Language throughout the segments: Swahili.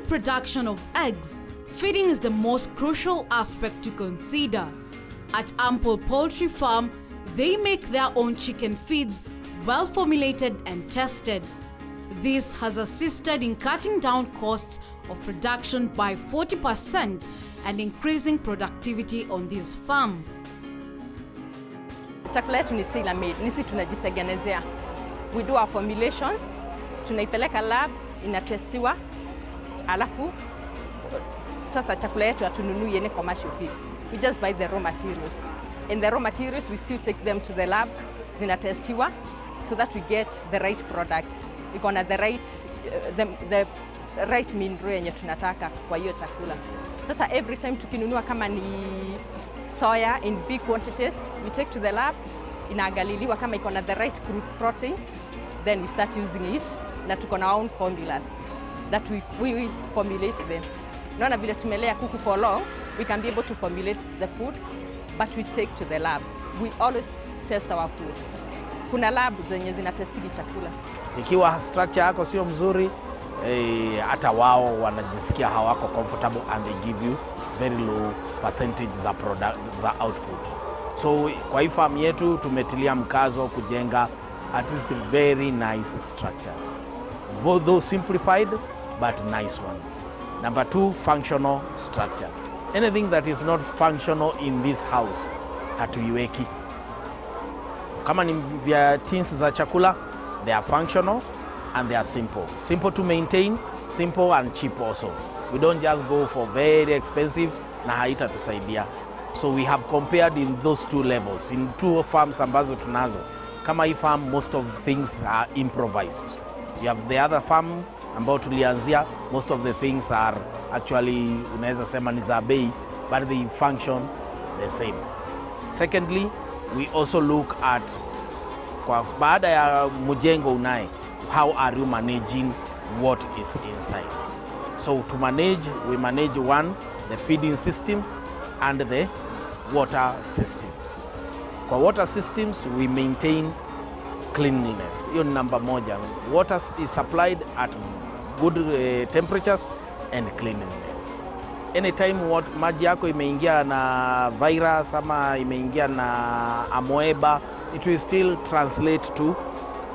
production of eggs, feeding is the most crucial aspect to consider. At Ample Poultry Farm, they make their own chicken feeds, well formulated and tested. This has assisted in cutting down costs of production by 40% and increasing productivity on this farm. Chakula yetu ni tailor made, nisi tunajitengenezea. We do our formulations, tunaipeleka lab, inatestiwa, alafu sasa chakula yetu hatununui any commercial feeds. We just buy the raw materials. And the raw materials, we still take them to the lab, zinatestiwa, so that we get the right product. Iko na the right mineral yenye tunataka kwa hiyo chakula. Sasa every time tukinunua kama ni soya in big quantities, we take to the lab, inaangaliliwa kama iko na the right crude protein, then we start using it, na tuko na own formulas that we formulate them. Naona vile tumelea kuku for long, we can be able to formulate the food, but we take to the lab. We always test our food. Kuna lab zenye zinatestiki chakula. Ikiwa structure yako sio mzuri, hata wao wanajisikia hawako comfortable and they give you very low percentage za output. So kwa hii farm yetu tumetilia mkazo kujenga at least very nice structures. Though simplified, but nice one. Number 2, functional structure. Anything that is not functional in this house, hatuiweki. Kama ni vya tins za chakula, they are functional and they are simple. Simple to maintain, simple and cheap also. We don't just go for very expensive na haitatusaidia. So we have compared in those two levels, in two farms ambazo tunazo. Kama hii farm, most of the things are improvised. You have the other farm ambao tulianzia, most of the things are actually, unaweza sema ni za bei, but they function the same. Secondly, we also look at, kwa baada ya mjengo unaye, how are you managing what is inside? So to manage, we manage one, the feeding system and the water systems. Kwa water systems, we maintain cleanliness. Hiyo ni namba moja. Water is supplied at good temperatures and cleanliness. Anytime maji yako imeingia na virus ama imeingia na amoeba, it will still translate to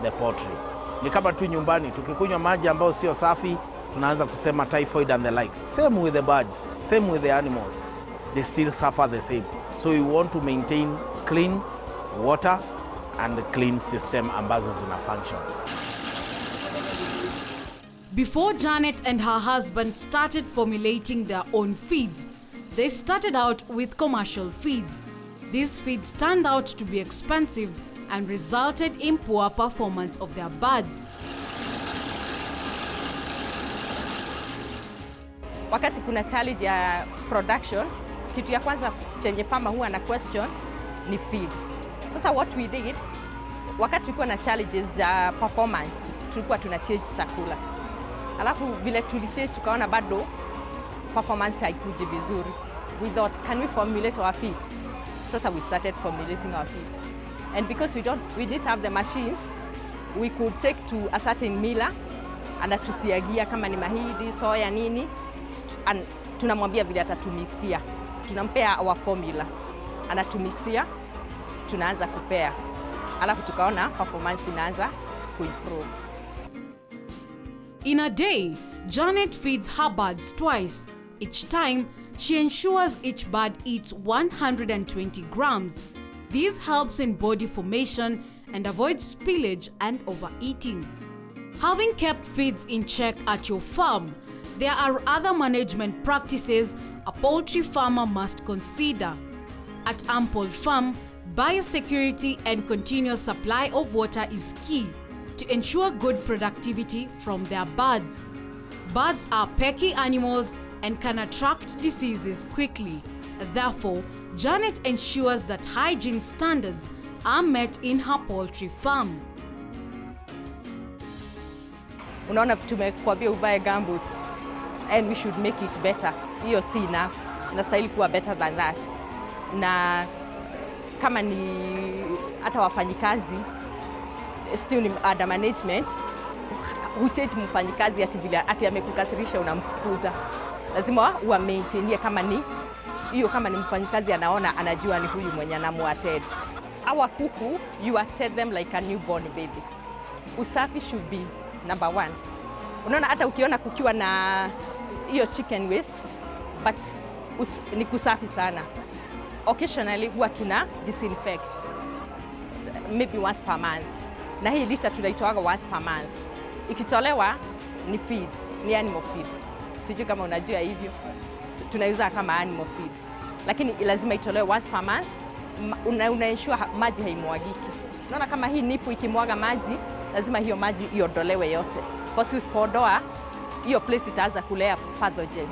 the poultry. Ni kama tu nyumbani, tukikunywa maji ambayo sio safi, tunaanza kusema typhoid and the like. Same with the birds, same with the animals. They still suffer the same. So we want to maintain clean water and clean system ambazo zina function. Before Janet and her husband started formulating their own feeds, they started out with commercial feeds. These feeds turned out to be expensive and resulted in poor performance of their birds. Wakati kuna challenge ya production, kitu ya kwanza chenye farmer huwa na question ni feed. Sasa what we did, wakati tulikuwa na challenges za performance, tulikuwa tuna change chakula. Alafu vile tulichange tukaona bado performance haikuji vizuri. We thought, can we formulate our feeds? Sasa we started formulating our feeds. And because we didn't have the machines, we could take to a certain miller, anatusiagia kama ni mahidi, soya nini, and tunamwambia vile atatumixia. Tunampea our formula, anatumixia, tunaanza kupea. Alafu tukaona performance inaanza kuimprove. In a day, Janet feeds her birds twice. Each time, she ensures each bird eats 120 grams. This helps in body formation and avoids spillage and overeating. Having kept feeds in check at your farm, there are other management practices a poultry farmer must consider. At Ample Farm, biosecurity and continuous supply of water is key to ensure good productivity from their birds. Birds are pecky animals and can attract diseases quickly. Therefore, Janet ensures that hygiene standards are met in her poultry farm. Unaona tumekuambia uvae gumboots and we should make it better. Hiyo si enough. Inastahili kuwa better than that. Na kama ni hata wafanyikazi still ni under management, huchange mfanyikazi ati amekukasirisha unamfukuza. Lazima uwa maintain kama ni hiyo, kama ni mfanyikazi anaona, anajua ni huyu mwenye anamuattend. Our kuku, you attend them like a newborn baby. Usafi should be number 1. Unaona hata ukiona kukiwa na hiyo chicken waste, but ni kusafi sana. Occasionally huwa tuna disinfect maybe once per month. Na hii lita tunaitoaga once per month. Ikitolewa ni feed, ni animal feed. Sijui kama unajua hivyo. Tunauza kama animal feed. Lakini lazima itolewe once per month. Una ensure maji haimwagiki. Unaona kama hii nipu ikimwaga maji, lazima hiyo maji iondolewe yote. Kwa sababu usipoondoa hiyo place itaanza kulea pathogens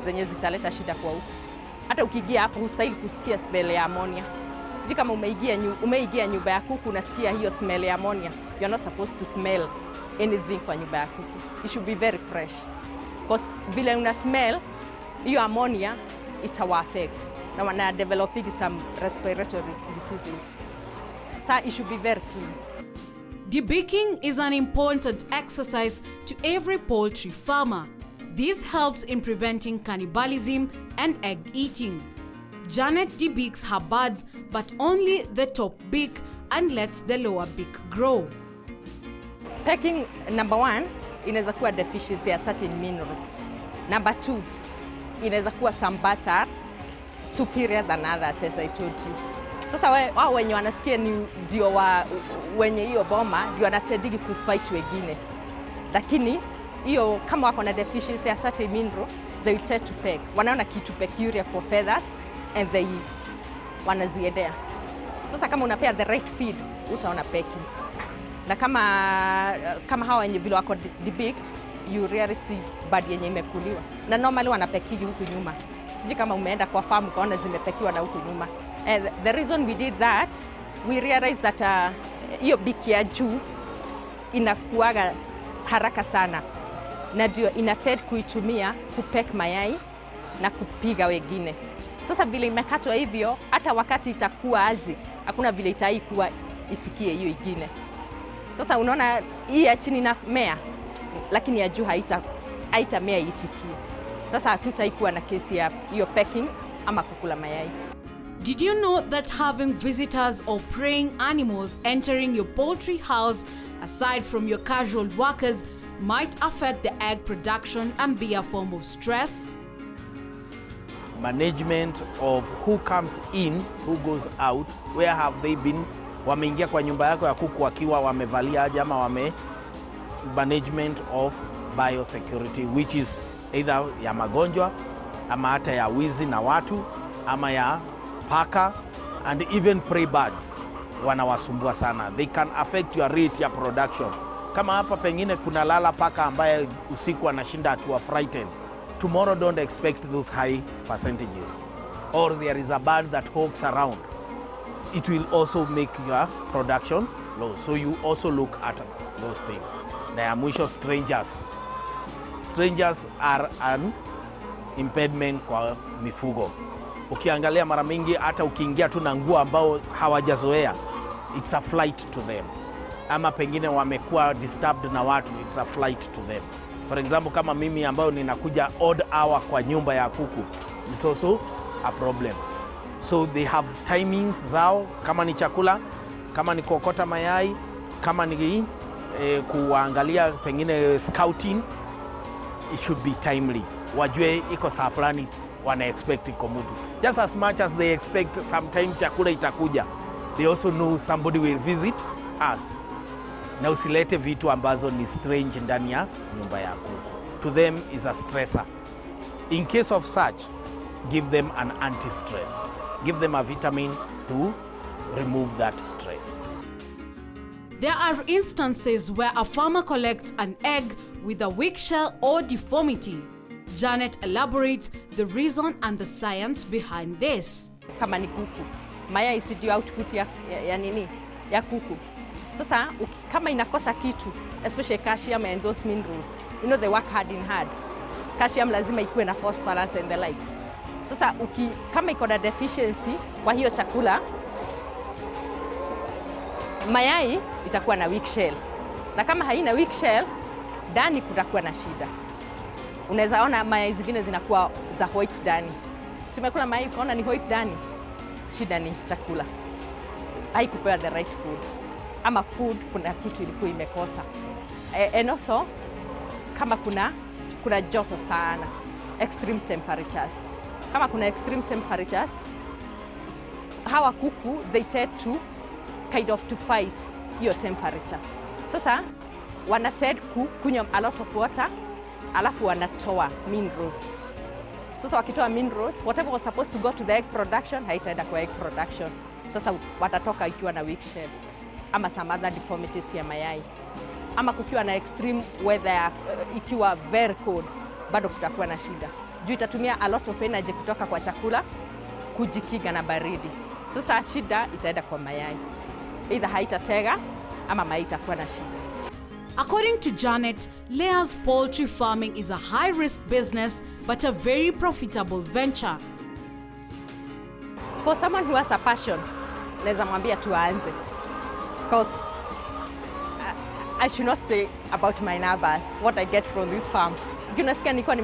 zenye zitaleta shida kwa huko. Hata ukiingia hapo hustahili kusikia smell ya ammonia. Sijui kama umeingia nyumba ya kuku unasikia hiyo smell ya ammonia. You're not supposed to smell anything kwa nyumba ya kuku. It should be very fresh. Because vile una smell hiyo ammonia itawa affect na wana developing some respiratory diseases. So it should be very clean. Debeaking is an important exercise to every poultry farmer. This helps in preventing cannibalism and egg eating. Janet debeaks her birds, but only the top beak, and lets the lower beak grow. Pecking, number 1, inaweza kuwa deficiency ya certain mineral. Number 2, inaweza kuwa some birds superior than others, as I told you. Sasa wao wenye wanasikia ni ndio wenye hiyo boma ndio wanatendigi kufight wengine. Lakini hiyo kama wako na deficiency ya certain mineral, they will tend to peck. Wanaona kitu peculiar for feathers and they wanaziendea. Sasa kama unapea the right feed, utaona pecking. Na kama hawa wenye vile wako debeaked, you rarely see bird yenye imekuliwa. Na normally wanapekigi huku nyuma. Sijui kama umeenda kwa farm ukaona zimepekiwa na huku nyuma. And the reason we did that, we realized that hiyo beak ya juu inakuaga haraka sana. Na ndio inatend kuitumia kupek mayai na kupiga wengine. Sasa vile imekatwa hivyo, hata wakati itakuwa azi, hakuna vile itaikuwa ifikie hiyo ingine. Sasa unaona hii ya chini na mea, lakini ya juu haitamea ifikie. Sasa hatutaikuwa na kesi ya hiyo pecking ama kukula mayai. Did you know that having visitors or preying animals entering your poultry house, aside from your casual workers, might affect the egg production and be a form of stress? Management of who comes in, who goes out, where have they been, wameingia kwa nyumba yako ya kuku wakiwa wamevalia aje ama management of biosecurity, which is either ya magonjwa ama hata ya wizi na watu ama ya paka and even prey birds wanawasumbua sana. They can affect your rate ya production. Kama hapa pengine kuna lala paka ambaye usiku anashinda akiwa frightened, tomorrow don't expect those high percentages. Or there is a bird that hawks around, it will also make your production low. So you also look at those things. Na ya mwisho, strangers are an impediment kwa mifugo. Ukiangalia mara mingi hata ukiingia tu na nguo ambao hawajazoea, it's a flight to them. Ama pengine wamekuwa disturbed na watu, it's a flight to them. For example, kama mimi ambao ninakuja odd hour kwa nyumba ya kuku, it's also a problem. So they have timings zao, kama ni chakula, kama ni kuokota mayai, kama ni kuangalia pengine scouting, it should be timely. Wajue iko saa fulani wana expect iko mtu. Just as much as they expect sometime chakula itakuja, they also know somebody will visit us. Na usilete vitu ambazo ni strange ndani ya nyumba ya kuku. To them is a stressor. In case of such, give them an anti-stress. Give them a vitamin to remove that stress. There are instances where a farmer collects an egg with a weak shell or deformity. Janet elaborates the reason and the science behind this. Kama ni kuku, mayai si ndio output ya kuku. Sasa kama inakosa kitu, especially calcium and those minerals, you know they work hand in hand. Calcium lazima ikuwe na phosphorus and the like. Sasa kama iko na deficiency kwa hiyo chakula, mayai itakuwa na weak shell. Na kama haina weak shell, ndani kutakuwa na shida. Unaweza ona mayai zingine zinakuwa za white ndani. Si umekula mayai ukaona ni white ndani, shida ni chakula, haikupewa the right food, ama food kuna kitu ilikuwa imekosa. And also kama kuna joto sana, extreme temperatures. Kama kuna extreme temperatures, hawa kuku they tend to kind of to fight your temperature. Sasa wana tend kunywa a lot of water, alafu wanatoa minerals. Sasa wakitoa minerals, whatever was supposed to go to the egg production haitaenda kwa egg production. Sasa watatoka ikiwa na weak shell ama some other deformities ya mayai, ama kukiwa na extreme weather, ikiwa very cold, bado kutakuwa na shida juu itatumia a lot of energy kutoka kwa chakula kujikinga na baridi. Sasa shida itaenda kwa mayai, either haitatega ama mayai itakuwa na shida. According to Janet, Leah's poultry farming is a high-risk business but a very profitable venture. For someone who has a passion, naweza mwambia tu aanze. Because I should not say about my numbers, what I get from this farm. Unasikia nilikuwa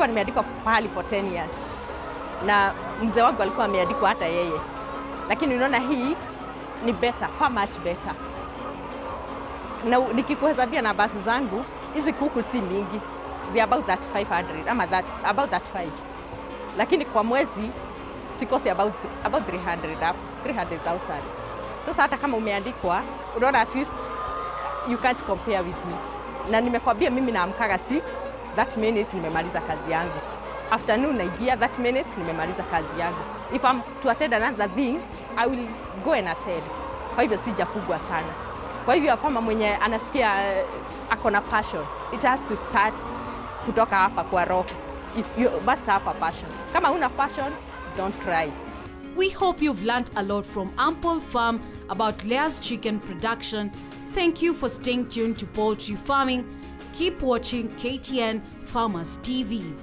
nimeandikwa pahali for 10 years. Na mzee wangu alikuwa ameandikwa hata yeye. Lakini unaona hii ni better, far much better. Na nikikuhesabia na basi zangu, hizi kuku si mingi. They about that 500 ama about that 5. Lakini kwa mwezi sikosi about 300,000. Sasa hata kama umeandikwa, unaona at least you can't compare with me. Na nimekwambia mimi naamkaga 6, that minutes nimemaliza kazi yangu. Afternoon naingia, that minutes nimemaliza kazi yangu. If I'm to attend another thing, I will go and attend. Kwa hivyo sijafugwa sana. Kwa hivyo kama mwenye anasikia ako na passion, it has to start kutoka hapa kwa roho. If you must have a passion. Kama una passion, don't try. We hope you've learned a lot from Ample Farm about Leah's chicken production. Thank you for staying tuned to Poultry Farming. Keep watching KTN Farmers TV.